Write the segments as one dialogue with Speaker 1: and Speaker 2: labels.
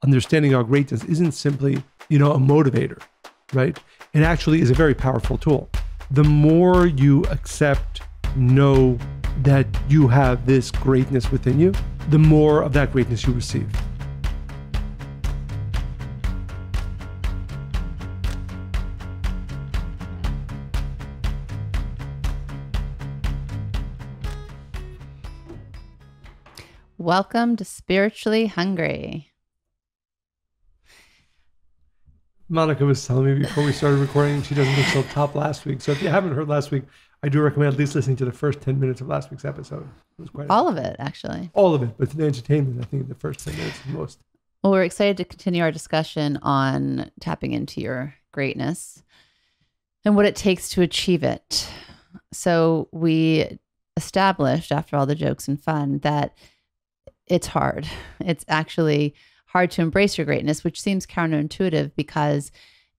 Speaker 1: understanding our greatness isn't simply, a motivator, right? It actually is a very powerful tool. The more you accept, know that you have this greatness within you, the more of that greatness you receive.
Speaker 2: Welcome to Spiritually Hungry.
Speaker 1: Monica was telling me before we started recording, she doesn't think she'll top last week. So if you haven't heard last week, I do recommend at least listening to the first 10 minutes of last week's episode. It was quite
Speaker 2: all of it, actually.
Speaker 1: All of it, but for the entertainment, I think the first 10 minutes is most.
Speaker 2: Well, we're excited to continue our discussion on tapping into your greatness and what it takes to achieve it. So we established, after all the jokes and fun, that it's hard. It's actually hard to embrace your greatness, which seems counterintuitive because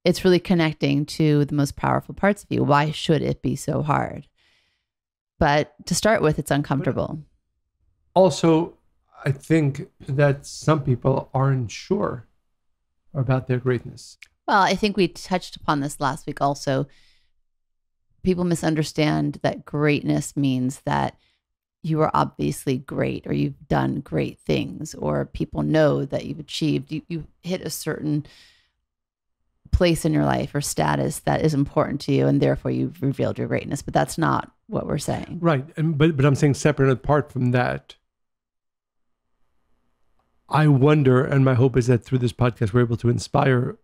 Speaker 2: it's really connecting to the most powerful parts of you. Why should it be so hard? But to start with, it's uncomfortable.
Speaker 1: Also, I think that some people aren't sure about their greatness.
Speaker 2: Well, I think we touched upon this last week also. People misunderstand that greatness means that you are obviously great, or you've done great things, or people know that you've achieved, you hit a certain place in your life or status that is important to you, and therefore you've revealed your greatness. But that's not what we're saying. Right.
Speaker 1: But I'm saying separate and apart from that, I wonder, and my hope is that through this podcast, we're able to inspire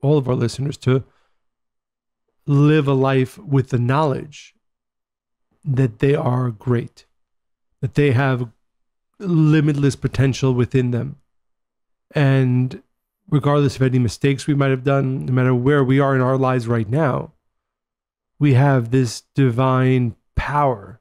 Speaker 1: all of our listeners to live a life with the knowledge that they are great, that they have limitless potential within them. And regardless of any mistakes we might have done, no matter where we are in our lives right now, we have this divine power,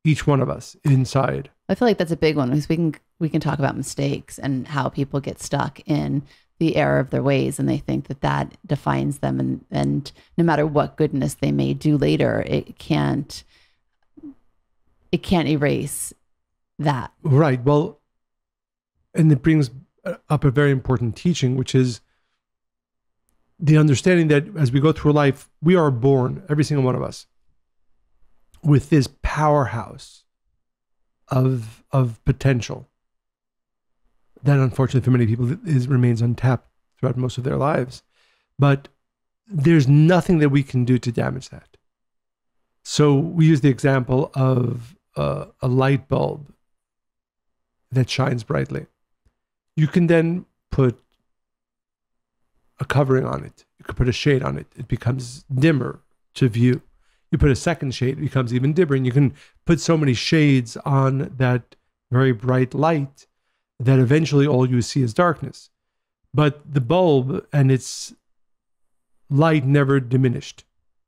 Speaker 1: each one of us, inside.
Speaker 2: I feel like that's a big one, because we can talk about mistakes and how people get stuck in the error of their ways, and they think that that defines them, and no matter what goodness they may do later, it can't erase that.
Speaker 1: Right. Well, and it brings up a very important teaching, which is the understanding that as we go through life, we are born, every single one of us, with this powerhouse of potential that unfortunately for many people remains untapped throughout most of their lives. But there's nothing that we can do to damage that. So we use the example of a light bulb that shines brightly. You can then put a covering on it. You could put a shade on it. It becomes dimmer to view. You put a second shade, it becomes even dimmer. And you can put so many shades on that very bright light that eventually all you see is darkness. But the bulb and its light never diminished.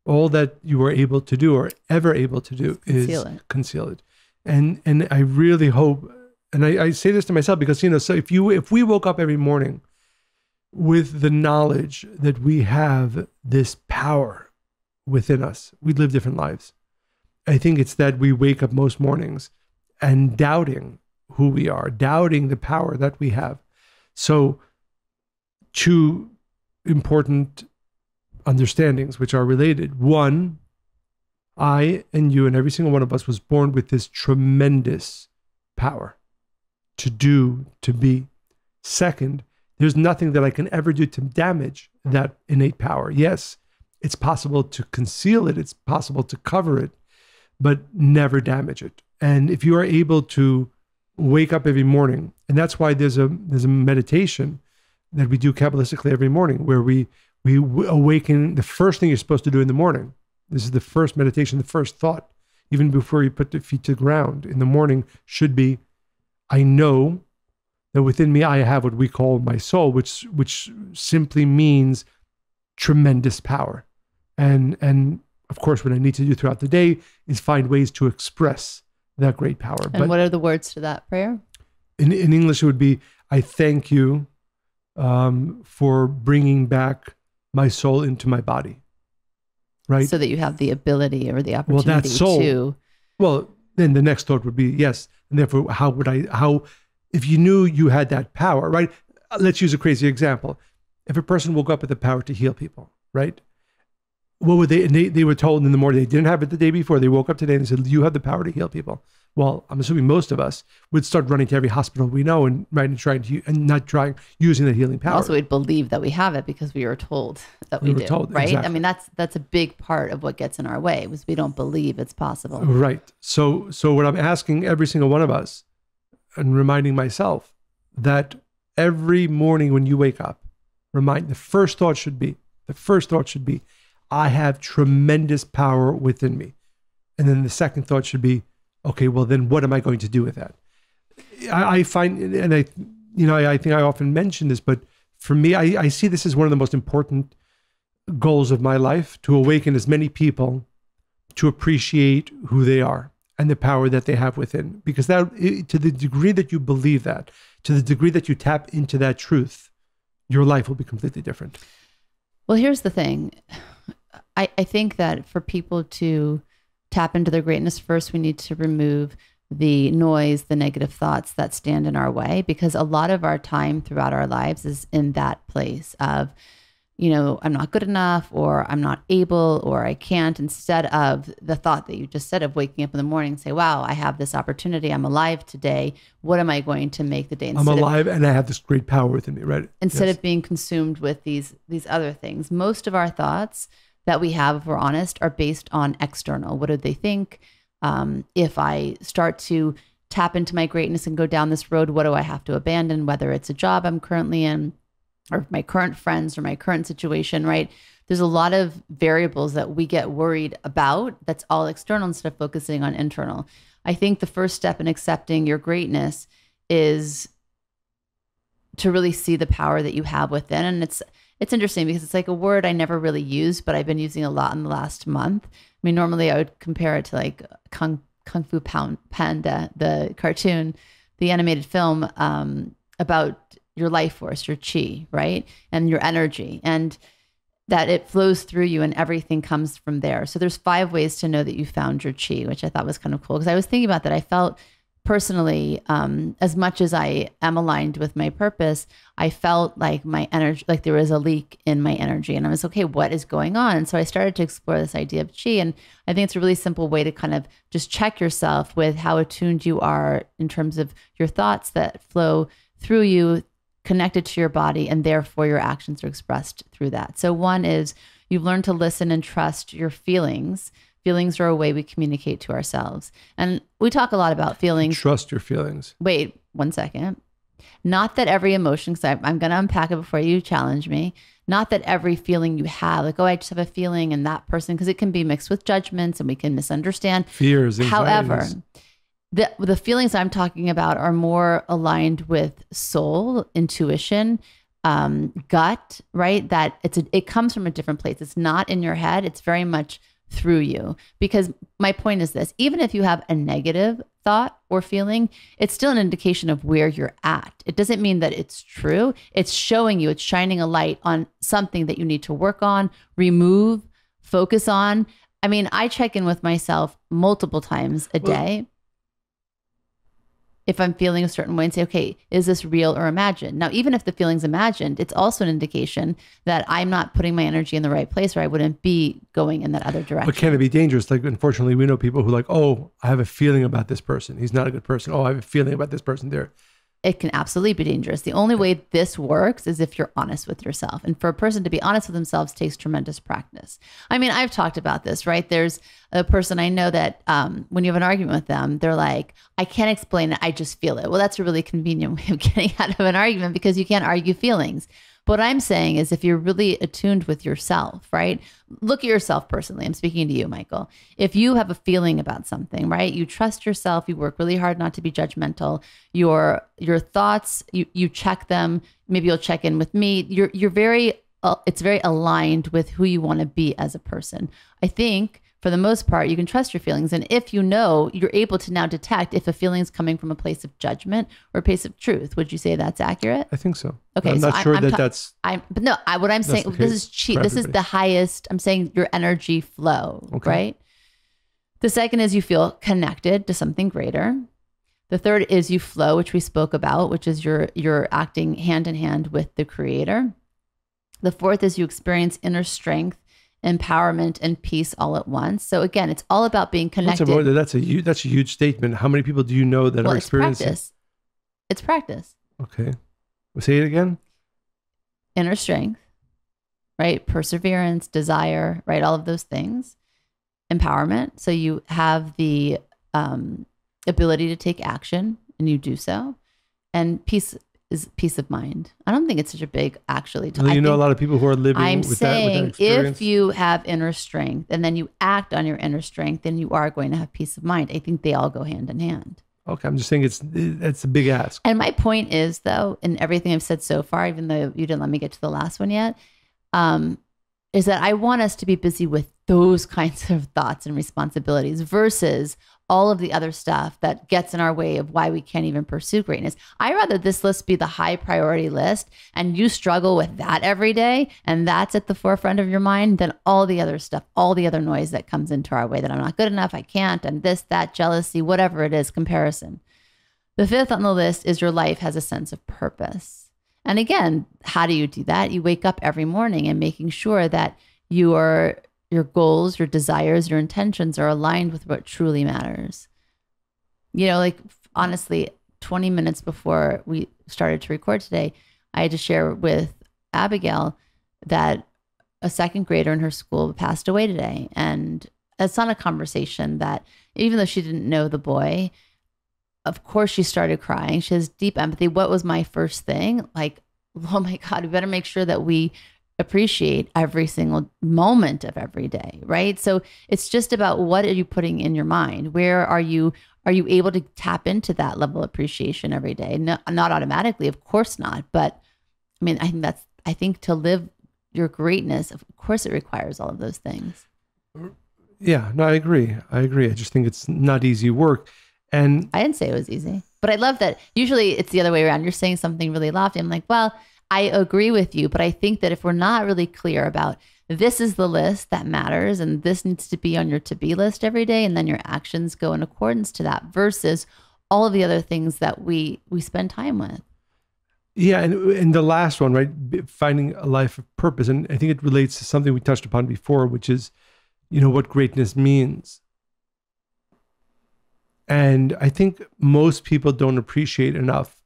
Speaker 1: All that you were able to do, or ever able to do, is conceal it. And I really hope, and I say this to myself because, so if we woke up every morning with the knowledge that we have this power within us, we'd live different lives. I think it's that we wake up most mornings and doubting who we are, doubting the power that we have. So two important understandings which are related. One, I and you and every single one of us was born with this tremendous power to do, to be. Second, there's nothing that I can ever do to damage that innate power. Yes, it's possible to conceal it, it's possible to cover it, but never damage it. And if you are able to wake up every morning, and that's why there's a meditation that we do kabbalistically every morning, where we awaken. The first thing you're supposed to do in the morning, this is the first meditation, the first thought, even before you put the feet to the ground in the morning, should be, I know that within me I have what we call my soul, which simply means tremendous power. And of course, what I need to do throughout the day is find ways to express that great power.
Speaker 2: And what are the words to that prayer?
Speaker 1: In English, it would be, I thank you for bringing back my soul into my body. Right?
Speaker 2: So that you have the ability or the opportunity to.
Speaker 1: Well, then the next thought would be, yes. And therefore, how if you knew you had that power, right? let's use a crazy example. If a person woke up with the power to heal people, right? What would they, and they were told in the morning, they didn't have it the day before. They woke up today and they said, you have the power to heal people. Well, I'm assuming most of us would start running to every hospital we know and using that healing power.
Speaker 2: Also, we'd believe that we have it because we were told that we do,
Speaker 1: told,
Speaker 2: right?
Speaker 1: exactly.
Speaker 2: I mean, that's a big part of what gets in our way, was we don't believe it's possible.
Speaker 1: Right. So what I'm asking every single one of us, and reminding myself, that every morning when you wake up, the first thought should be, I have tremendous power within me. And then the second thought should be, okay, well then what am I going to do with that? I find, and I think I often mention this, but for me, I see this as one of the most important goals of my life, to awaken as many people to appreciate who they are and the power that they have within. Because that, to the degree that you believe that, to the degree that you tap into that truth, your life will be completely different.
Speaker 2: Well, here's the thing. I think that for people to tap into their greatness, first we need to remove the noise, the negative thoughts that stand in our way, because a lot of our time throughout our lives is in that place of, I'm not good enough, or I'm not able, or I can't, instead of the thought that you just said of waking up in the morning and say, wow, I have this opportunity. I'm alive today. What am I going to make the day?
Speaker 1: I'm alive and I have this great power within me, right?
Speaker 2: Instead of being consumed with these other things. Most of our thoughts that we have, if we're honest, are based on external. What do they think? If I start to tap into my greatness and go down this road, what do I have to abandon? Whether it's a job I'm currently in, or my current friends, or my current situation, right? There's a lot of variables that we get worried about that's all external instead of focusing on internal. I think the first step in accepting your greatness is to really see the power that you have within. And it's interesting because it's like a word I never really used, but I've been using a lot in the last month. I mean, normally I would compare it to like Kung Fu Panda, the cartoon, the animated film about your life force, your chi, right? And your energy, and that it flows through you and everything comes from there. So there's 5 ways to know that you found your chi, which I thought was kind of cool, because I was thinking about that. I felt personally, as much as I am aligned with my purpose, I felt like my energy, like there was a leak in my energy, and I was, okay, what is going on? And so I started to explore this idea of chi. And I think it's a really simple way to kind of just check yourself with how attuned you are in terms of your thoughts that flow through you, connected to your body, and therefore your actions are expressed through that. So one is you've learned to listen and trust your feelings. Feelings are a way we communicate to ourselves. And we talk a lot about feelings.
Speaker 1: Trust your feelings.
Speaker 2: Wait 1 second. Not that every emotion, because I'm going to unpack it before you challenge me. Not that every feeling you have, like, oh, I just have a feeling, and that person, because it can be mixed with judgments and we can misunderstand.
Speaker 1: Fears, anxieties.
Speaker 2: However, the feelings I'm talking about are more aligned with soul, intuition, gut, right? That it comes from a different place. It's not in your head. It's very much through you. Because my point is this, even if you have a negative thought or feeling, it's still an indication of where you're at. It doesn't mean that it's true. It's showing you, it's shining a light on something that you need to work on, remove, focus on. I mean, I check in with myself multiple times a day. If I'm feeling a certain way, and say, okay, is this real or imagined? Now, even if the feeling's imagined, it's also an indication that I'm not putting my energy in the right place, or I wouldn't be going in that other direction.
Speaker 1: But can it be dangerous? Like, unfortunately, we know people who are like, oh, I have a feeling about this person. He's not a good person. Oh, I have a feeling about this person there.
Speaker 2: It can absolutely be dangerous. The only way this works is if you're honest with yourself. And for a person to be honest with themselves takes tremendous practice. I mean, I've talked about this, right? There's a person I know that when you have an argument with them, they're like, I can't explain it. I just feel it. Well, that's a really convenient way of getting out of an argument, because you can't argue feelings. But what I'm saying is, if you're really attuned with yourself, right? Look at yourself personally. I'm speaking to you, Michael. If you have a feeling about something, right? You trust yourself. You work really hard not to be judgmental. Your thoughts, you check them. Maybe you'll check in with me. You're very, it's very aligned with who you want to be as a person. I think for the most part, you can trust your feelings. And if you know, you're able to now detect if a feeling is coming from a place of judgment or a place of truth. Would you say that's accurate?
Speaker 1: I think so.
Speaker 2: Okay.
Speaker 1: I'm not sure that's...
Speaker 2: But no, what I'm saying, this is cheap. This is the highest, I'm saying your energy flow, right? The second is you feel connected to something greater. The third is you flow, which we spoke about, which is you're acting hand in hand with the creator. The fourth is you experience inner strength, empowerment, and peace all at once. So again, it's all about being connected.
Speaker 1: That's a huge statement. How many people do you know that are experiencing?
Speaker 2: It's practice.
Speaker 1: Okay. Say it again.
Speaker 2: Inner strength, right? Perseverance, desire, right? All of those things. Empowerment. So you have the ability to take action and you do so. And peace is peace of mind. I don't think it's such a big, actually.
Speaker 1: Well, you know a lot of people who are living with that experience.
Speaker 2: If you have inner strength and then you act on your inner strength, then you are going to have peace of mind. I think they all go hand in hand.
Speaker 1: Okay, I'm just saying it's a big ask.
Speaker 2: And my point is, though, in everything I've said so far, even though you didn't let me get to the last one yet, is that I want us to be busy with those kinds of thoughts and responsibilities versus all of the other stuff that gets in our way of why we can't even pursue greatness. I'd rather this list be the high priority list and you struggle with that every day and that's at the forefront of your mind than all the other stuff, all the other noise that comes into our way that I'm not good enough, I can't, and this, that, jealousy, whatever it is, comparison. The fifth on the list is your life has a sense of purpose. And again, how do you do that? You wake up every morning and making sure that your goals, your desires, your intentions are aligned with what truly matters. You know, like honestly, 20 minutes before we started to record today, I had to share with Abigail that a second grader in her school passed away today. And it's not a conversation that, even though she didn't know the boy, of course she started crying. She has deep empathy. What was my first thing? Like, oh my God, we better make sure that we appreciate every single moment of every day, right? So it's just about what are you putting in your mind? Where are you able to tap into that level of appreciation every day? Not automatically, of course not. But I mean, I think to live your greatness, of course it requires all of those things.
Speaker 1: Yeah, no, I agree. I just think it's not easy work. And
Speaker 2: I didn't say it was easy, but I love that usually it's the other way around. You're saying something really lofty. I'm like, well, I agree with you, but I think that if we're not really clear about this is the list that matters and this needs to be on your to-be list every day, and then your actions go in accordance to that versus all of the other things that we spend time with.
Speaker 1: Yeah, and the last one, right, finding a life of purpose. And I think it relates to something we touched upon before, which is, you know, what greatness means. And I think most people don't appreciate enough,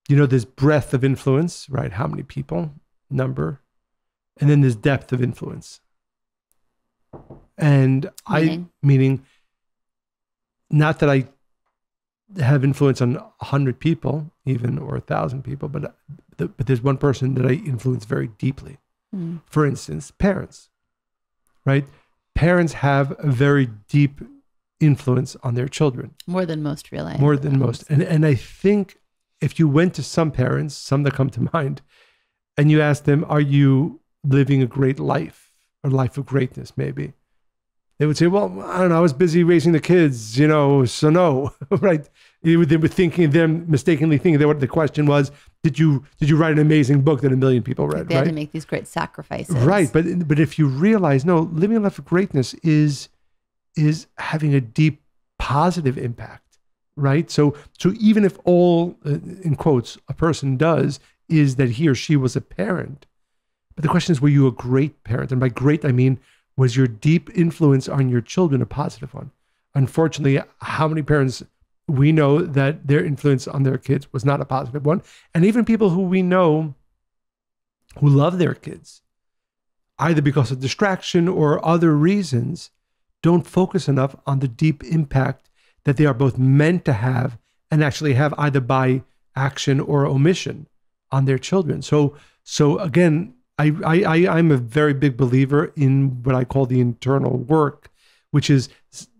Speaker 1: you know, this breadth of influence, right? How many people, number, and then this depth of influence. And meaning not that I have influence on 100 people, even, or 1,000 people, but there's one person that I influence very deeply. Mm. For instance, parents, right? Parents have a very deep influence on their children.
Speaker 2: More than most realize.
Speaker 1: More than most. And I think if you went to some parents, some that come to mind, and you asked them, are you living a great life, a life of greatness maybe? They would say, well, I don't know, I was busy raising the kids, you know, so no, right? They were mistakenly thinking that what the question was, did you write an amazing book that 1 million people read,
Speaker 2: they had to make these great sacrifices.
Speaker 1: Right, but if you realize, no, living a life of greatness is having a deep positive impact. Right. So even if all, in quotes, a person does is that he or she was a parent, but the question is, were you a great parent? And by great, I mean, was your deep influence on your children a positive one? Unfortunately, how many parents we know that their influence on their kids was not a positive one? And even people who we know who love their kids, either because of distraction or other reasons, don't focus enough on the deep impact that they are both meant to have and actually have, either by action or omission, on their children. So again, I'm a very big believer in what I call the internal work, which is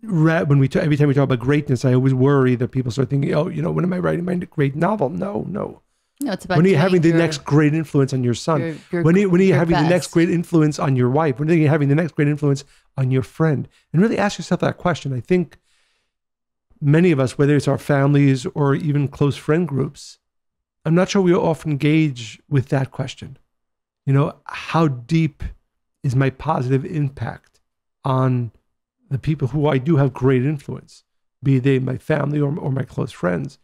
Speaker 1: every time we talk about greatness, I always worry that people start thinking, oh, you know, when am I writing my great novel? No, it's about when are you having the next great influence on your son? When are you having the next great influence on your wife? When are you having the next great influence on your friend? And really ask yourself that question. I think many of us, whether it's our families or even close friend groups, I'm not sure we often engage with that question. You know, how deep is my positive impact on the people who I do have great influence be they my family or my close friends.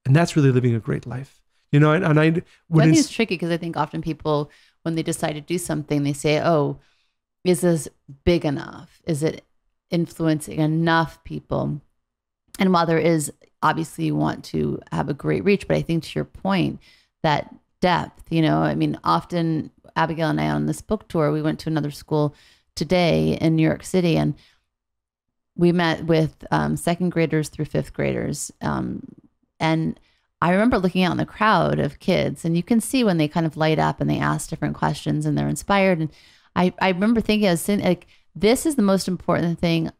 Speaker 1: And that's really living a great life. And I
Speaker 2: think it's tricky because I think often people, when they decide to do something, they say, oh, is this big enough? Is it influencing enough people? And while there is, obviously you want to have a great reach, but I think to your point, that depth, often Abigail and I on this book tour, we went to another school today in New York City, and we met with second graders through fifth graders. And I remember looking out in the crowd of kids, and you can see when they kind of light up and they ask different questions and they're inspired. And I remember thinking, I was saying, like, this is the most important thing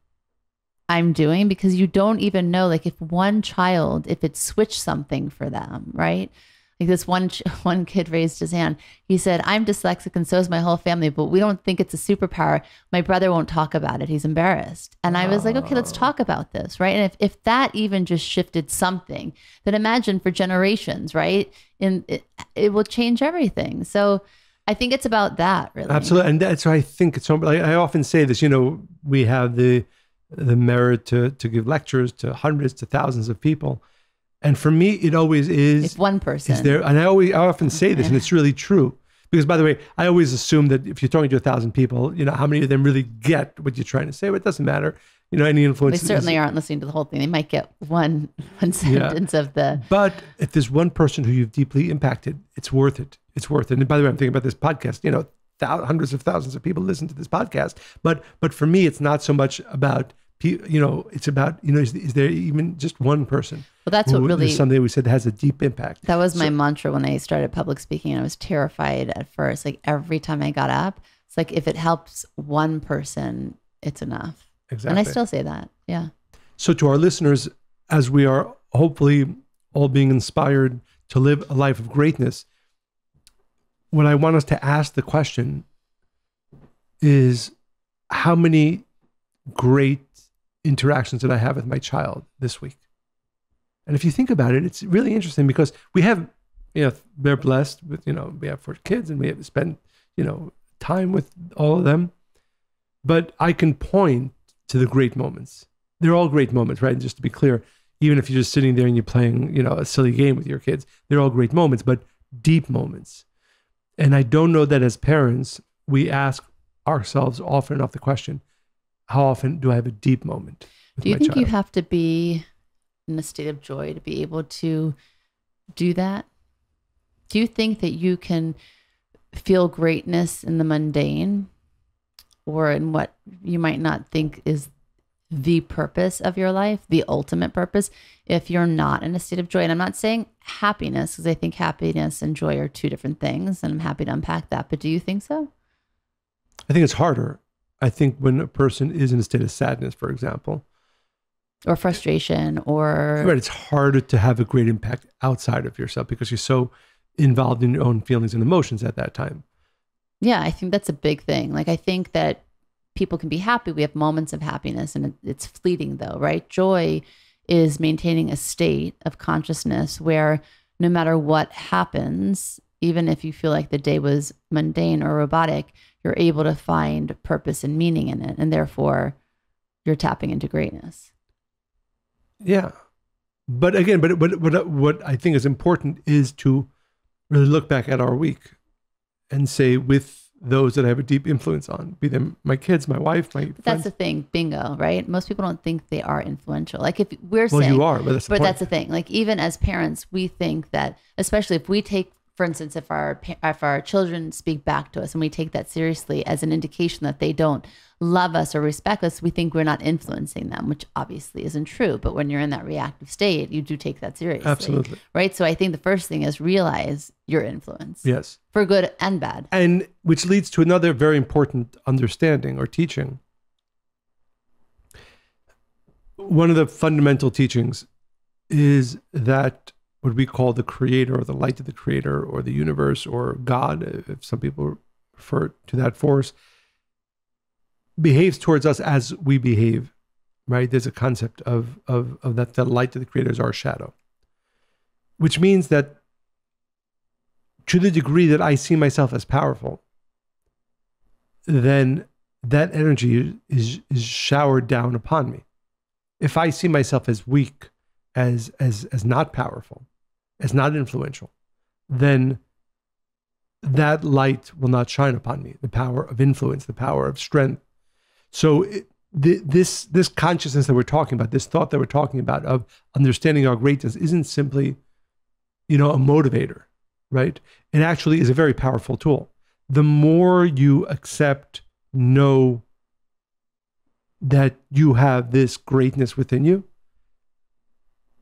Speaker 2: I'm doing, because you don't even know, like, if one child, if it switched something for them, right? Like this one kid raised his hand. He said, I'm dyslexic and so is my whole family, but we don't think it's a superpower. My brother won't talk about it. He's embarrassed. And I was like, okay, let's talk about this, right? And if that even just shifted something, then imagine for generations, right? It will change everything. So I think it's about that, really.
Speaker 1: Absolutely. And that's why I think it's so, like, I often say this, we have the merit to give lectures to hundreds to thousands of people. And for me, it always is.
Speaker 2: If one person
Speaker 1: is there, and I often say this, and it's really true. Because, by the way, I always assume that if you're talking to 1,000 people, how many of them really get what you're trying to say? But it doesn't matter. Any influence.
Speaker 2: They certainly aren't listening to the whole thing. They might get one sentence of the.
Speaker 1: But if there's one person who you've deeply impacted, it's worth it. It's worth it. And by the way, I'm thinking about this podcast. Hundreds of thousands of people listen to this podcast. But for me, it's not so much about. It's about, is there even just one person?
Speaker 2: Well, that's what really,
Speaker 1: someday we said has a deep impact.
Speaker 2: That was my mantra when I started public speaking. I was terrified at first. Like every time I got up, it's like, if it helps one person, it's enough.
Speaker 1: Exactly.
Speaker 2: And I still say that. Yeah.
Speaker 1: So to our listeners, as we are hopefully all being inspired to live a life of greatness, what I want us to ask the question is, how many great interactions did I have with my child this week? And if you think about it, it's really interesting, because we have, they're blessed with, we have 4 kids and we have to spend, time with all of them. But I can point to the great moments. They're all great moments, right? And just to be clear, even if you're just sitting there and you're playing, a silly game with your kids, they're all great moments, but deep moments. And I don't know that as parents, we ask ourselves often enough the question, how often do I have a deep moment with
Speaker 2: Do you
Speaker 1: my
Speaker 2: think
Speaker 1: child?
Speaker 2: you have to be in a state of joy to be able to do that? Do you think that you can feel greatness in the mundane, or in what you might not think is the purpose of your life, the ultimate purpose, if you're not in a state of joy? And I'm not saying happiness, because I think happiness and joy are two different things, and I'm happy to unpack that. But do you think so?
Speaker 1: I think it's harder. I think when a person is in a state of sadness, for example,
Speaker 2: or frustration, or
Speaker 1: right, it's harder to have a great impact outside of yourself because you're so involved in your own feelings and emotions at that time.
Speaker 2: Yeah, I think that's a big thing. Like, I think that people can be happy. We have moments of happiness, and it's fleeting though, right? Joy is maintaining a state of consciousness where no matter what happens, even if you feel like the day was mundane or robotic, you're able to find purpose and meaning in it. And therefore you're tapping into greatness.
Speaker 1: Yeah. But again, but what I think is important is to really look back at our week and say, with those that I have a deep influence on, be them my kids, my wife, my friends.
Speaker 2: That's the thing, bingo, right? Most people don't think they are influential. Like, if we're
Speaker 1: well,
Speaker 2: saying,
Speaker 1: you are, but that's
Speaker 2: the thing. Like, even as parents, we think that, especially if we take, for instance, if our children speak back to us and we take that seriously as an indication that they don't love us or respect us, we think we're not influencing them, which obviously isn't true. But when you're in that reactive state, you do take that seriously.
Speaker 1: Absolutely.
Speaker 2: Right? So I think the first thing is realize your influence.
Speaker 1: Yes.
Speaker 2: For good and bad.
Speaker 1: And which leads to another very important understanding or teaching. One of the fundamental teachings is that what we call the creator, or the light of the creator, or the universe, or God, if some people refer to that force, behaves towards us as we behave, right? There's a concept of that the light of the creator is our shadow, which means that to the degree that I see myself as powerful, then that energy is showered down upon me. If I see myself as weak, as not powerful, as not influential, then that light will not shine upon me. The power of influence, the power of strength. So this consciousness that we're talking about, this thought that we're talking about of understanding our greatness isn't simply, a motivator, right? It actually is a very powerful tool. The more you accept, know that you have this greatness within you,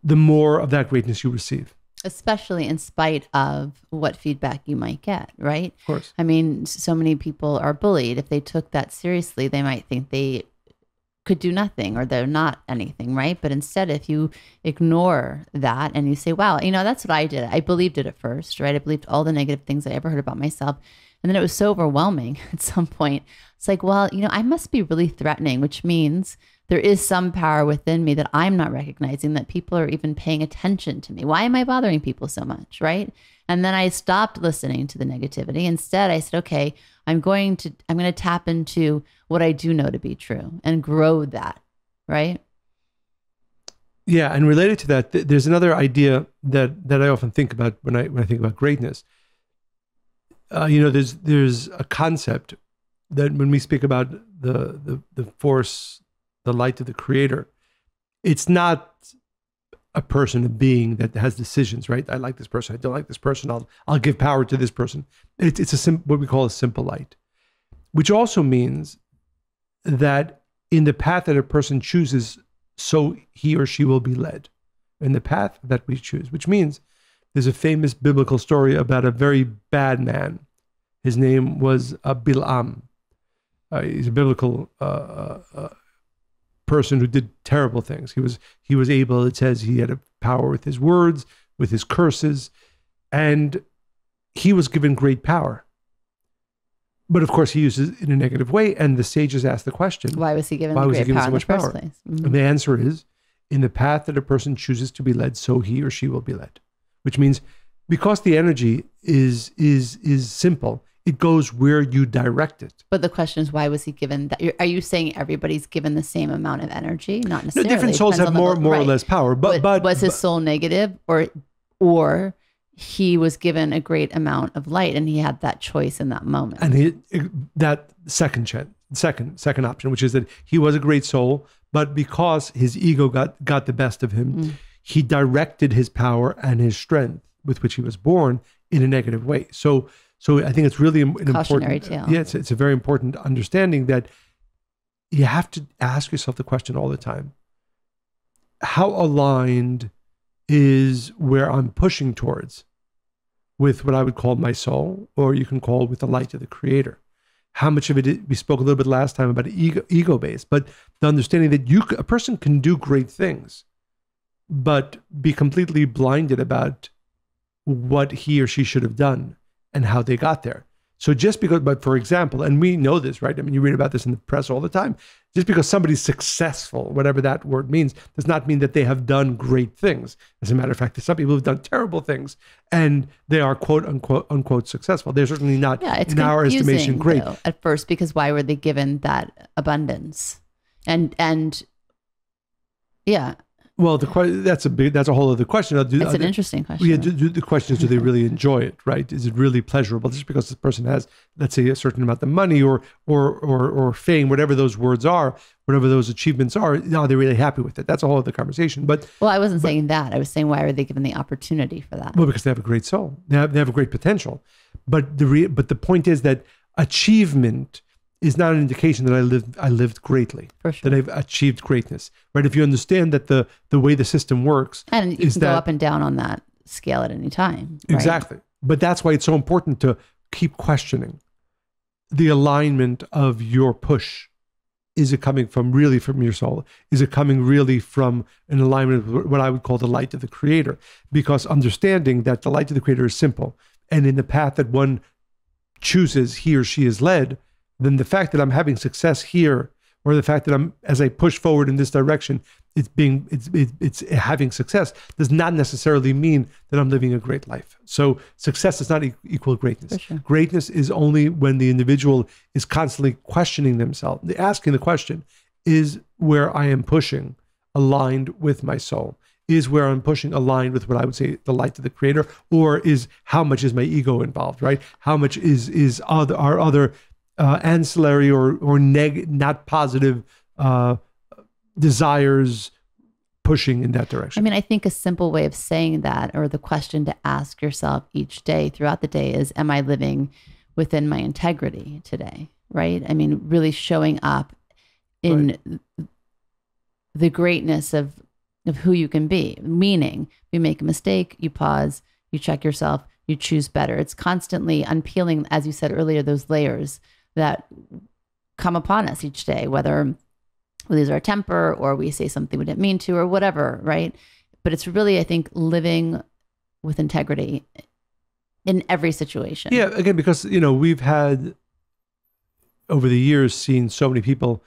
Speaker 1: the more of that greatness you receive.
Speaker 2: Especially in spite of what feedback you might get, right?
Speaker 1: Of course.
Speaker 2: I mean, so many people are bullied. If they took that seriously, they might think they could do nothing or they're not anything, right? But instead, if you ignore that and you say, wow, that's what I did. I believed it at first, right? I believed all the negative things I ever heard about myself. And then it was so overwhelming at some point. It's like, well, I must be really threatening, which means there is some power within me that I'm not recognizing, that people are even paying attention to me. Why am I bothering people so much, right? And then I stopped listening to the negativity. Instead, I said, okay, I'm going to tap into what I do know to be true and grow that, right?
Speaker 1: Yeah, and related to that, there's another idea that I often think about when I think about greatness. There's a concept that when we speak about the force, the light of the Creator, it's not a person, a being that has decisions, right? I like this person, I don't like this person, I'll give power to this person. It's what we call a simple light, which also means that in the path that a person chooses, so he or she will be led in the path that we choose, which means there's a famous biblical story about a very bad man. His name was Bilam. He's a biblical person who did terrible things. He was able, it says, he had a power with his words, with his curses, and he was given great power. But of course, he uses it in a negative way. And the sages asked the question:
Speaker 2: why was he given so much power? Mm-hmm.
Speaker 1: And the answer is, in the path that a person chooses to be led, so he or she will be led. Which means, because the energy is simple, it goes where you direct it.
Speaker 2: But the question is, why was he given that? Are you saying everybody's given the same amount of energy? Not necessarily.
Speaker 1: No, different souls have more or less power. But
Speaker 2: was his soul negative, or he was given a great amount of light and he had that choice in that moment?
Speaker 1: And that second option, which is that he was a great soul, but because his ego got the best of him, he directed his power and his strength with which he was born in a negative way. So I think it's really an important
Speaker 2: tale.
Speaker 1: Yeah, it's a very important understanding that you have to ask yourself the question all the time: how aligned is where I'm pushing towards with what I would call my soul, or you can call with the light of the Creator? How much of it, we spoke a little bit last time about ego-based, but the understanding that a person can do great things, but be completely blinded about what he or she should have done and how they got there. So but for example, and we know this, right? I mean, you read about this in the press all the time. Just because somebody's successful, whatever that word means, does not mean that they have done great things. As a matter of fact, there's some people who've done terrible things and they are quote unquote successful. They're certainly not, in our estimation, great.
Speaker 2: Though, at first, because why were they given that abundance? And yeah.
Speaker 1: Well, that's a whole other question.
Speaker 2: It's an interesting question.
Speaker 1: Yeah, the question is, do they really enjoy it, right? Is it really pleasurable? Just because this person has, let's say, a certain amount of money or fame, whatever those words are, whatever those achievements are, are they really happy with it? That's a whole other conversation.
Speaker 2: Well, I wasn't saying that. I was saying, why are they given the opportunity for that?
Speaker 1: Well, because they have a great soul. They have a great potential. But the point is that achievement is not an indication that I lived greatly,
Speaker 2: for sure,
Speaker 1: that I've achieved greatness, right? If you understand that the way the system works,
Speaker 2: and you can go up and down on that scale at any time, right?
Speaker 1: Exactly. But that's why it's so important to keep questioning the alignment of your push. Is it coming really from your soul? Is it coming really from an alignment with what I would call the light of the Creator? Because understanding that the light of the Creator is simple, and in the path that one chooses, he or she is led, then the fact that I'm having success here, or the fact that as I push forward in this direction, it's having success, does not necessarily mean that I'm living a great life. So success does not equal greatness.
Speaker 2: For sure.
Speaker 1: Greatness is only when the individual is constantly questioning themselves, asking the question: is where I am pushing aligned with my soul? Is where I'm pushing aligned with what I would say the light of the creator, or is how much is my ego involved, right? How much is our other ancillary or not positive desires pushing in that direction?
Speaker 2: I mean, I think a simple way of saying that, or the question to ask yourself each day throughout the day, is, am I living within my integrity today? Right? I mean, really showing up in the greatness of who you can be. Meaning, you make a mistake, you pause, you check yourself, you choose better. It's constantly unpeeling, as you said earlier, those layers that come upon us each day, whether we lose our temper or we say something we didn't mean to or whatever, right? But it's really, I think, living with integrity in every situation.
Speaker 1: Yeah, again, because, we've had over the years seen so many people.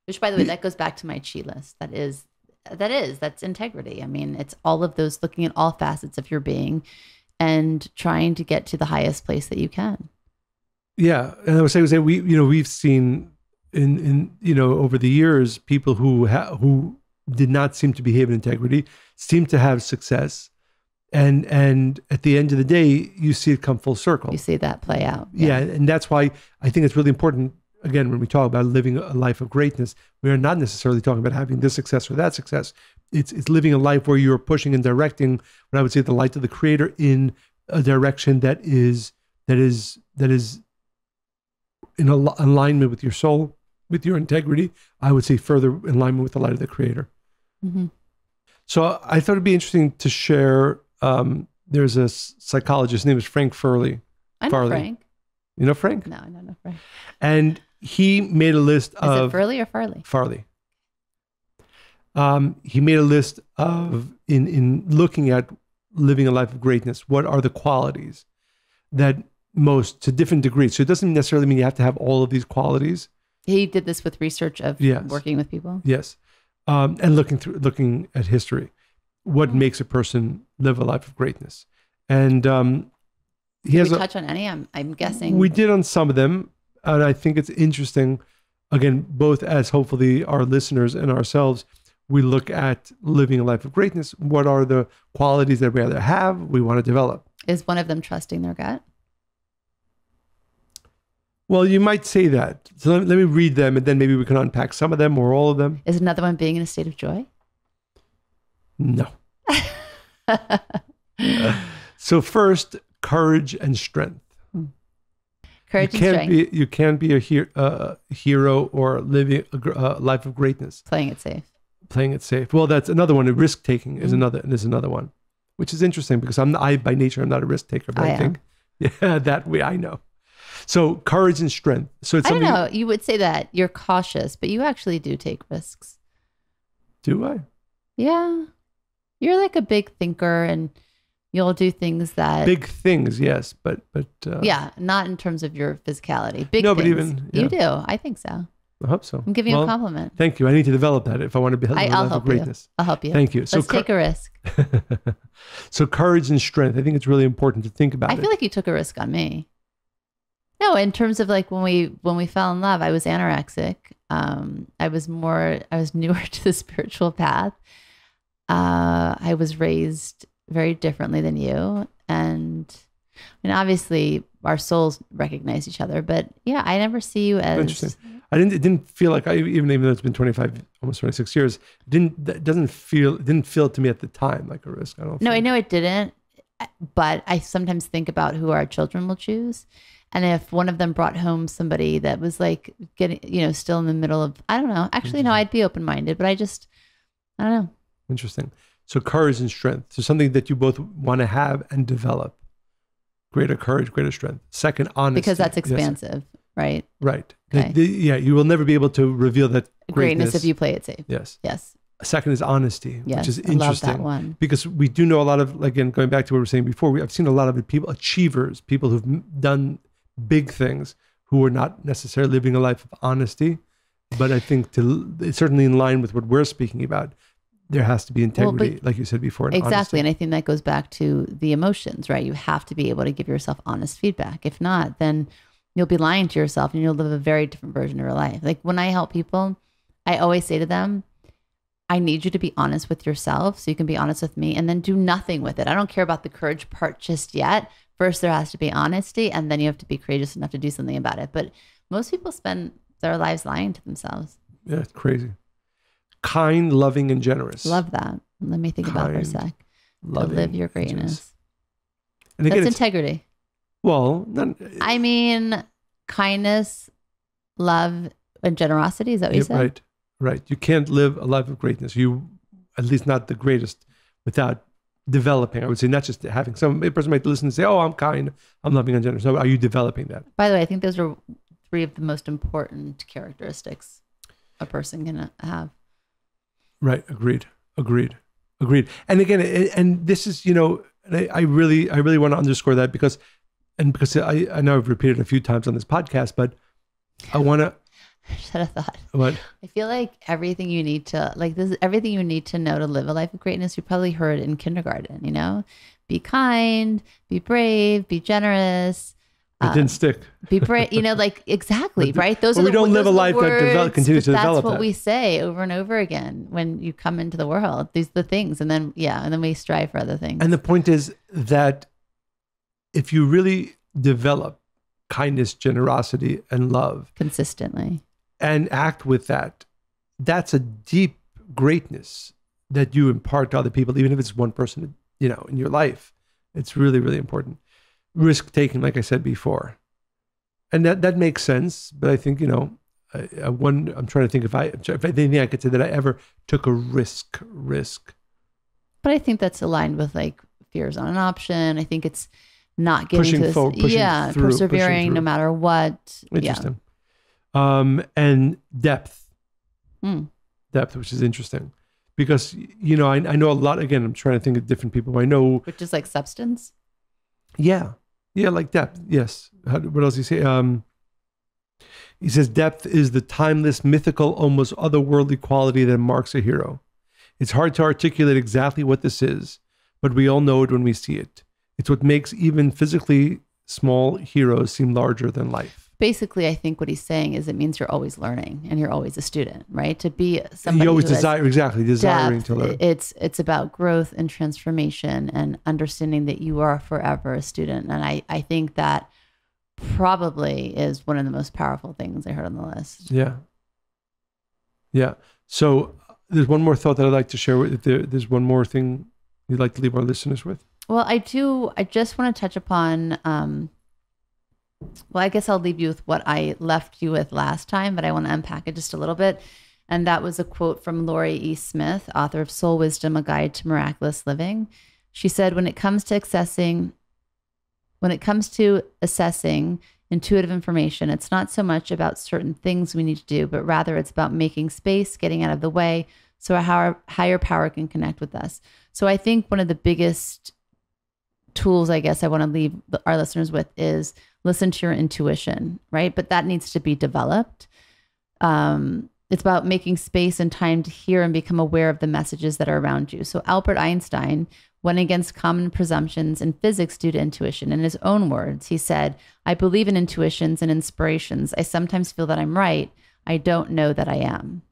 Speaker 2: Which, by the way, that goes back to my chi list. That's integrity. I mean, it's all of those, looking at all facets of your being and trying to get to the highest place that you can. Yeah.
Speaker 1: And I was saying we've seen in over the years, people who did not seem to behave in integrity seem to have success. And at the end of the day, you see it come full circle.
Speaker 2: You see that play out.
Speaker 1: Yeah. And that's why I think it's really important. Again, when we talk about living a life of greatness, we are not necessarily talking about having this success or that success. It's living a life where you're pushing and directing what I would say the light of the creator in a direction that is in alignment with your soul, with your integrity. I would say further in alignment with the light of the creator.
Speaker 2: Mm-hmm.
Speaker 1: So I thought it'd be interesting to share. There's a psychologist, his name is Frank Farley.
Speaker 2: I know Frank.
Speaker 1: You know Frank?
Speaker 2: No, I don't know Frank.
Speaker 1: And he made a list of...
Speaker 2: Is it Farley or Farley?
Speaker 1: Farley. He made a list of, in looking at living a life of greatness, what are the qualities that most, to different degrees. So it doesn't necessarily mean you have to have all of these qualities.
Speaker 2: He did this with research of working with people?
Speaker 1: Yes. And looking at history. What makes a person live a life of greatness. And
Speaker 2: did we touch on any? I'm guessing.
Speaker 1: We did on some of them. And I think it's interesting, again, both as hopefully our listeners and ourselves, we look at living a life of greatness. What are the qualities that we either have, we want to develop?
Speaker 2: Is one of them trusting their gut?
Speaker 1: Well, you might say that. So let me read them, and then maybe we can unpack some of them or all of them.
Speaker 2: Is another one being in a state of joy?
Speaker 1: No. So first, courage and strength.
Speaker 2: Courage and strength.
Speaker 1: You can't be a hero or living a life of greatness.
Speaker 2: Playing it safe.
Speaker 1: Playing it safe. Well, that's another one. Risk taking is another one, which is interesting because by nature I'm not a risk taker, but I think that way I know. So courage and strength. So it's
Speaker 2: I don't know. You would say that you're cautious, but you actually do take risks.
Speaker 1: Do I?
Speaker 2: Yeah, you're like a big thinker, and you'll do things that...
Speaker 1: Big things, yes, but
Speaker 2: yeah, not in terms of your physicality. Big
Speaker 1: no,
Speaker 2: things.
Speaker 1: But even... Yeah.
Speaker 2: You do. I think so.
Speaker 1: I hope so.
Speaker 2: I'm giving you a compliment.
Speaker 1: Thank you. I need to develop that if I want to be a life of greatness.
Speaker 2: I'll help you.
Speaker 1: Thank you.
Speaker 2: Let's take a risk.
Speaker 1: So courage and strength, I think it's really important to think about
Speaker 2: I feel like you took a risk on me. No, in terms of like when we fell in love, I was anorexic. I was newer to the spiritual path. I was raised very differently than you. And obviously our souls recognize each other, but yeah, I never see you as...
Speaker 1: Interesting. It didn't feel like even though it's been 25, almost 26 years, it didn't feel to me at the time like a risk.
Speaker 2: I know it didn't, but I sometimes think about who our children will choose. And if one of them brought home somebody that was like getting, still in the middle of, I don't know, actually, no, I'd be open-minded, but I don't know.
Speaker 1: Interesting. So courage and strength. So something that you both want to have and develop. Greater courage, greater strength. Second, honesty.
Speaker 2: Because that's expansive, right?
Speaker 1: Right.
Speaker 2: Okay.
Speaker 1: You will never be able to reveal that greatness
Speaker 2: if you play it safe.
Speaker 1: Yes.
Speaker 2: Yes.
Speaker 1: Second is honesty, which is interesting.
Speaker 2: I love that one.
Speaker 1: Because we do know a lot of, again, going back to what we were saying before, I've seen a lot of people, achievers, people who've done big things who are not necessarily living a life of honesty. But I think it's certainly in line with what we're speaking about. There has to be integrity, like you said before.
Speaker 2: Exactly.
Speaker 1: Honesty.
Speaker 2: And I think that goes back to the emotions, right? You have to be able to give yourself honest feedback. If not, then you'll be lying to yourself and you'll live a very different version of your life. Like when I help people, I always say to them, I need you to be honest with yourself so you can be honest with me, and then do nothing with it. I don't care about the courage part just yet. First, there has to be honesty, and then you have to be courageous enough to do something about it. But most people spend their lives lying to themselves.
Speaker 1: Yeah, it's crazy. Kind, loving, and generous.
Speaker 2: Love that. Let me think about it for a sec. To live your greatness.
Speaker 1: And again,
Speaker 2: that's integrity.
Speaker 1: Well,
Speaker 2: I mean, kindness, love, and generosity. Is that what you said?
Speaker 1: Right. You can't live a life of greatness. You, at least not the greatest, without developing. I would say not just having a person might listen and say, "Oh, I'm kind, I'm loving, and generous." No, are you developing that?
Speaker 2: By the way, I think those are 3 of the most important characteristics a person can have. Right.
Speaker 1: Agreed. And again, and this is, I really want to underscore that because I know I've repeated a few times on this podcast, but I want to.
Speaker 2: I just had a thought.
Speaker 1: What?
Speaker 2: I feel like everything you need to everything you need to know to live a life of greatness. You probably heard in kindergarten. Be kind, be brave, be generous.
Speaker 1: It didn't stick.
Speaker 2: Be brave. Exactly, right? Those are
Speaker 1: we don't live a life that continues to develop.
Speaker 2: That's what we say over and over again when you come into the world. These are the things, and then we strive for other things.
Speaker 1: And the point is that if you really develop kindness, generosity, and love
Speaker 2: consistently,
Speaker 1: and act with that, that's a deep greatness that you impart to other people, even if it's one person, in your life. It's really, really important. Risk taking, like I said before. And that makes sense. But I think, I'm trying to think if anything I could say that I ever took a risk.
Speaker 2: But I think that's aligned with fears on an persevering I think it's not getting persevering no matter what.
Speaker 1: Interesting. And depth, which is interesting because, I know a lot, again, I'm trying to think of different people I know.
Speaker 2: Which is like substance.
Speaker 1: Yeah. Yeah. Like depth. Yes. What else do you say? He says depth is the timeless, mythical, almost otherworldly quality that marks a hero. It's hard to articulate exactly what this is, but we all know it when we see it. It's what makes even physically small heroes seem larger than life.
Speaker 2: Basically, I think what he's saying is it means you're always learning and you're always a student, right? To be somebody
Speaker 1: you always desiring
Speaker 2: depth,
Speaker 1: to learn.
Speaker 2: It's about growth and transformation and understanding that you are forever a student. And I think that probably is one of the most powerful things I heard on the list.
Speaker 1: Yeah. Yeah. So there's one more thought that I'd like to share with you. There's one more thing you'd like to leave our listeners with.
Speaker 2: Well, I do. I just want to touch upon, I guess I'll leave you with what I left you with last time, but I want to unpack it just a little bit. And that was a quote from Laurie E. Smith, author of Soul Wisdom, A Guide to Miraculous Living. She said, when it comes to assessing intuitive information, it's not so much about certain things we need to do, but rather it's about making space, getting out of the way, so our higher power can connect with us. So I think one of the biggest tools, I guess I want to leave our listeners with is listen to your intuition, right? But that needs to be developed. It's about making space and time to hear and become aware of the messages that are around you. So Albert Einstein went against common presumptions in physics due to intuition. In his own words, he said, "I believe in intuitions and inspirations. I sometimes feel that I'm right. I don't know that I am."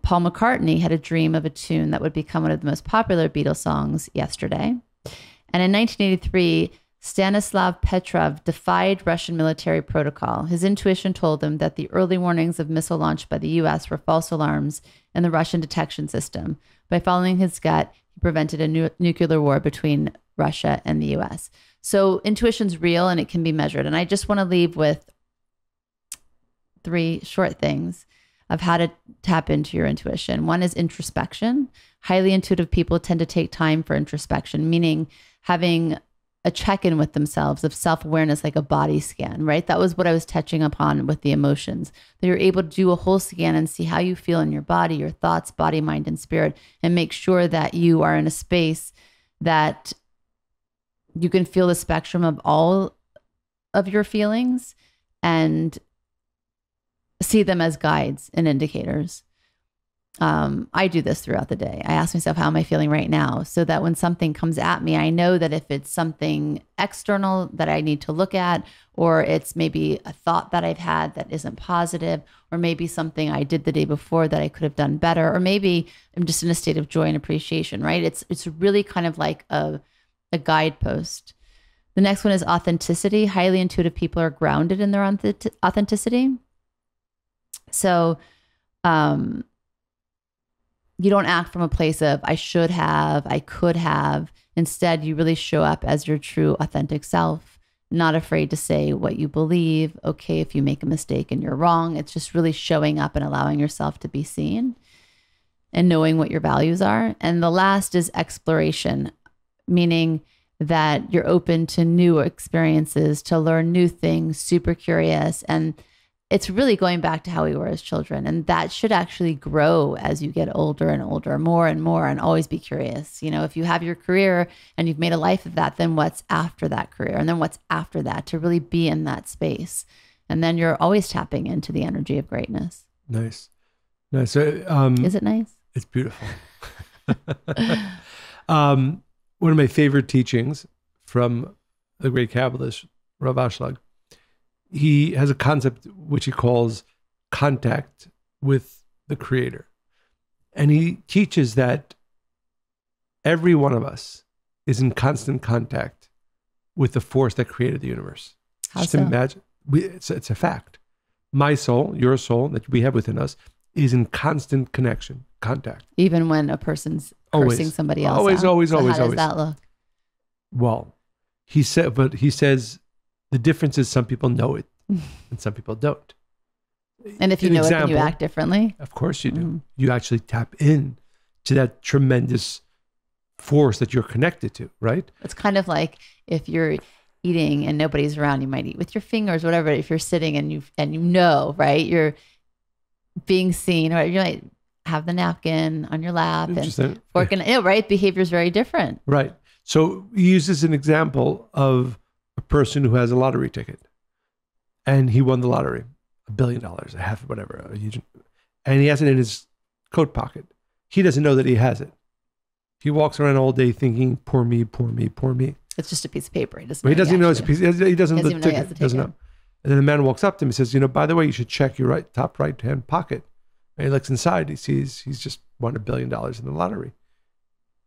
Speaker 2: Paul McCartney had a dream of a tune that would become one of the most popular Beatles songs, Yesterday. And in 1983, Stanislav Petrov defied Russian military protocol. His intuition told him that the early warnings of missile launch by the U.S. were false alarms in the Russian detection system. By following his gut, he prevented a nuclear war between Russia and the U.S. So intuition's real and it can be measured. And I just want to leave with 3 short things of how to tap into your intuition. One is introspection. Highly intuitive people tend to take time for introspection, meaning having a check-in with themselves of self-awareness, like a body scan, right? That was what I was touching upon with the emotions, that you're able to do a whole scan and see how you feel in your body, your thoughts, body, mind, and spirit, and make sure that you are in a space that you can feel the spectrum of all of your feelings and see them as guides and indicators. I do this throughout the day. I ask myself, how am I feeling right now? So that when something comes at me, I know that if it's something external that I need to look at, or it's maybe a thought that I've had that isn't positive, or maybe something I did the day before that I could have done better, or maybe I'm just in a state of joy and appreciation, right? It's really kind of like a guidepost. The next one is authenticity. Highly intuitive people are grounded in their authenticity. So, you don't act from a place of, I should have, I could have. Instead, you really show up as your true, authentic self, not afraid to say what you believe. Okay, if you make a mistake and you're wrong, it's just really showing up and allowing yourself to be seen and knowing what your values are. And the last is exploration, meaning that you're open to new experiences, to learn new things, super curious. And it's really going back to how we were as children. And that should actually grow as you get older and older, more and more, and always be curious. You know, if you have your career and you've made a life of that, then what's after that career? And then what's after that, to really be in that space. And then you're always tapping into the energy of greatness.
Speaker 1: Nice. Nice.
Speaker 2: Is it nice?
Speaker 1: It's beautiful. One of my favorite teachings from the great Kabbalist, Rav Ashlag, he has a concept which he calls contact with the Creator. And he teaches that every one of us is in constant contact with the force that created the universe.
Speaker 2: How
Speaker 1: Just
Speaker 2: so?
Speaker 1: imagine, it's a fact. My soul, your soul that we have within us is in constant connection, contact.
Speaker 2: Even when a person's cursing somebody else
Speaker 1: Always,
Speaker 2: out.
Speaker 1: always,
Speaker 2: So
Speaker 1: always,
Speaker 2: how
Speaker 1: always.
Speaker 2: does that look?
Speaker 1: Well, he says the difference is some people know it and some people don't.
Speaker 2: And if you
Speaker 1: An
Speaker 2: know it, then
Speaker 1: example,
Speaker 2: you act differently.
Speaker 1: Of course you do.
Speaker 2: Mhm.
Speaker 1: You actually tap in to that tremendous force that you're connected to, right?
Speaker 2: It's kind of like if you're eating and nobody's around, you might eat with your fingers, whatever. If you're sitting and you know, right, you're being seen, or you might have the napkin on your lap and fork, and right, behavior is very different.
Speaker 1: Right. So he uses an example of a person who has a lottery ticket, and he won the lottery, $1 billion, a half, whatever, a huge, and he has it in his coat pocket. He doesn't know that he has it. He walks around all day thinking, "Poor me, poor me, poor me."
Speaker 2: It's just a piece of paper. He doesn't.
Speaker 1: But he doesn't even know it's a piece. He doesn't know the
Speaker 2: even know he has
Speaker 1: ticket.
Speaker 2: the
Speaker 1: Doesn't
Speaker 2: ticket.
Speaker 1: know. And then the man walks up to him and says, by the way, you should check your top right-hand pocket. And he looks inside. He sees he's just won $1 billion in the lottery.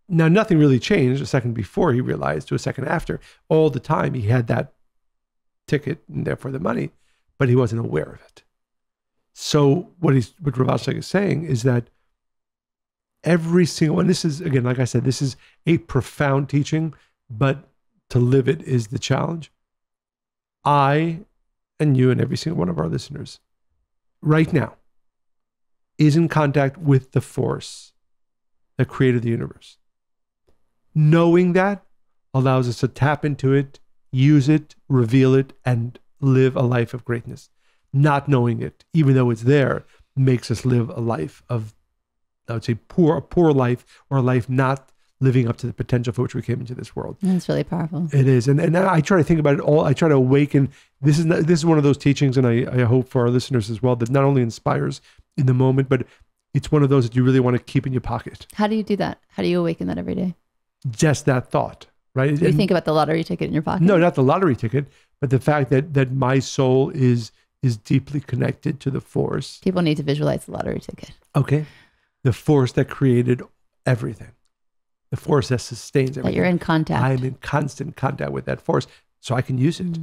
Speaker 1: Now, nothing really changed a second before he realized to a second after. All the time he had that ticket and therefore the money, but he wasn't aware of it. So what Rav Ashlag is saying is that every single, and this is, again, like I said, this is a profound teaching, but to live it is the challenge. I and you and every single one of our listeners right now is in contact with the force that created the universe. Knowing that allows us to tap into it, use it, reveal it, and live a life of greatness. Not knowing it, even though it's there, makes us live a life of, I would say, a poor life, or a life not living up to the potential for which we came into this world.
Speaker 2: It's really powerful.
Speaker 1: It is. And I try to think about it all. I try to awaken. This is one of those teachings, and I hope for our listeners as well, that not only inspires in the moment, but it's one of those that you really want to keep in your pocket.
Speaker 2: How do you do that? How do you awaken that every day?
Speaker 1: Just that thought, right?
Speaker 2: Do you think about the lottery ticket in your pocket?
Speaker 1: No, not the lottery ticket, but the fact that my soul is deeply connected to the force.
Speaker 2: People need to visualize the lottery ticket.
Speaker 1: Okay. The force that created everything. The force that sustains everything.
Speaker 2: That you're in contact.
Speaker 1: I'm in constant contact with that force, so I can use it.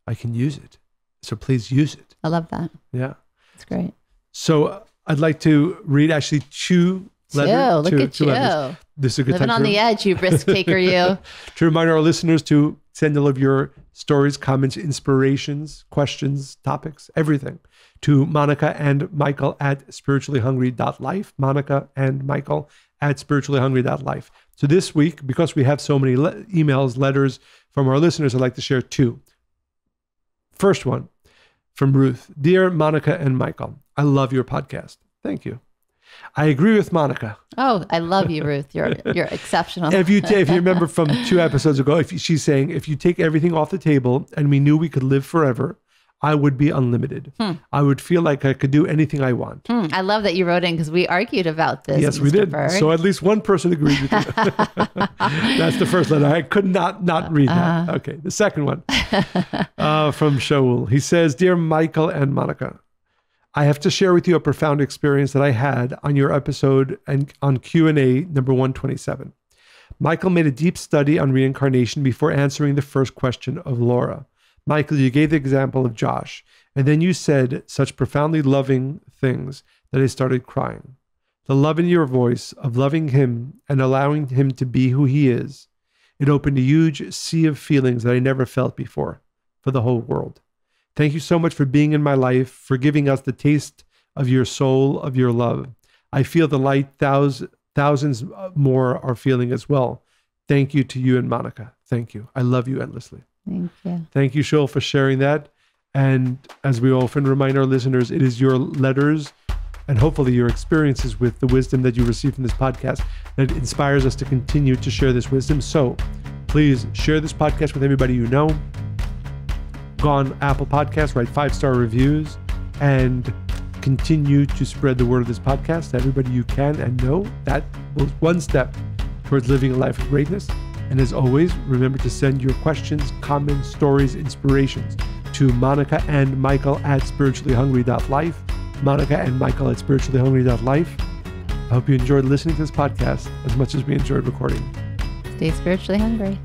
Speaker 1: I can use it. So please use it.
Speaker 2: I love that.
Speaker 1: Yeah.
Speaker 2: It's great.
Speaker 1: So I'd like to read actually two letters.
Speaker 2: Look at you.
Speaker 1: Letters. This is a good
Speaker 2: Living
Speaker 1: time
Speaker 2: on the edge, you risk taker, you.
Speaker 1: to remind our listeners to send all of your stories, comments, inspirations, questions, topics, everything to Monica and Michael at spirituallyhungry.life. Monica and Michael at spirituallyhungry.life. So this week, because we have so many emails, letters from our listeners, I'd like to share two. First one from Ruth. Dear Monica and Michael, I love your podcast. Thank you. I agree with Monica.
Speaker 2: Oh, I love you, Ruth. You're exceptional.
Speaker 1: If you remember from 2 episodes ago, she's saying, if you take everything off the table and we knew we could live forever, I would be unlimited. I would feel like I could do anything I want.
Speaker 2: I love that you wrote in because we argued about this.
Speaker 1: Yes,
Speaker 2: Mr.
Speaker 1: we did.
Speaker 2: Berg.
Speaker 1: So at least one person agreed with you. That's the first letter. I could not read that. Okay, the second one from Shaul. He says, Dear Michael and Monica, I have to share with you a profound experience that I had on your episode and on Q&A number 127. Michael made a deep study on reincarnation before answering the first question of Laura. Michael, you gave the example of Josh, and then you said such profoundly loving things that I started crying. The love in your voice of loving him and allowing him to be who he is, it opened a huge sea of feelings that I never felt before for the whole world. Thank you so much for being in my life, for giving us the taste of your soul, of your love. I feel the light thousands more are feeling as well. Thank you to you and Monica. Thank you. I love you endlessly.
Speaker 2: Thank you.
Speaker 1: Thank you, Shaul, for sharing that. And as we often remind our listeners, it is your letters and hopefully your experiences with the wisdom that you receive from this podcast that inspires us to continue to share this wisdom. So please share this podcast with everybody you know. Go on Apple Podcasts, write 5-star reviews, and continue to spread the word of this podcast to everybody you can and know. That was one step towards living a life of greatness. And as always, remember to send your questions, comments, stories, inspirations to Monica and Michael at spirituallyhungry.life. Monica and Michael at spirituallyhungry.life. I hope you enjoyed listening to this podcast as much as we enjoyed recording.
Speaker 2: Stay spiritually hungry.